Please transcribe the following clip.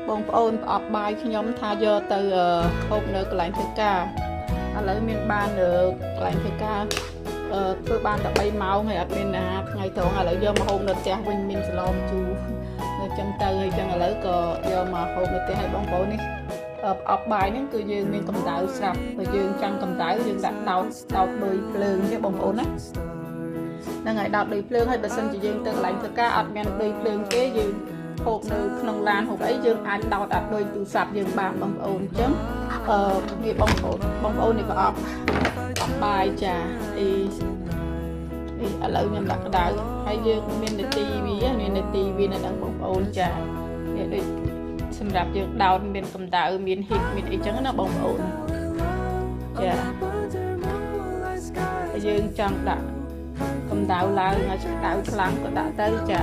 បងប្អូនប្រអប់បាយខ្ញុំថាយកទៅហូបនៅកន្លែងធ្វើការឥឡូវមានបានកន្លែងធ្វើការធ្វើបានតែ3ម៉ោងហើយអត់មានអាហារថ្ងៃត្រង់ឥឡូវយកមកហូបនៅផ្ទះវិញមានសឡមជូរអញ្ចឹងទៅហើយអញ្ចឹងឥឡូវក៏យកមកហូបនៅផ្ទះឲ្យបងប្អូននេះប្រអប់បាយហ្នឹងគឺយើងមានកម្ដៅស្រាប់បើយើងចង់កម្ដៅយើងដាក់ដោតដូចភ្លើងទេបងប្អូនណាហ្នឹងហើយដោតដូចភ្លើងហើយបើសិនជាយើងទៅកន្លែងធ្វើការអត់មានដូចភ្លើងទេយើងហូបនៅក្នុងឡានហូបអីយើងអាចដោតអត់ដូចទូរស័ព្ទយើងបានបងប្អូនអញ្ចឹងងាយបងប្អូននេះប្រអប់បាយចាឥឡូវខ្ញុំដាក់ក្តៅហើយយើងមាននាទីវានៅនឹងបងប្អូនចាវាដូចសម្រាប់យើងដោតមានកម្ដៅមានហ៊ីតមានអីចឹងណាបងប្អូនចាហើយយើងចង់ដាក់កម្ដៅឡើងឲ្យក្តៅខ្លាំងក៏ដាក់ទៅចា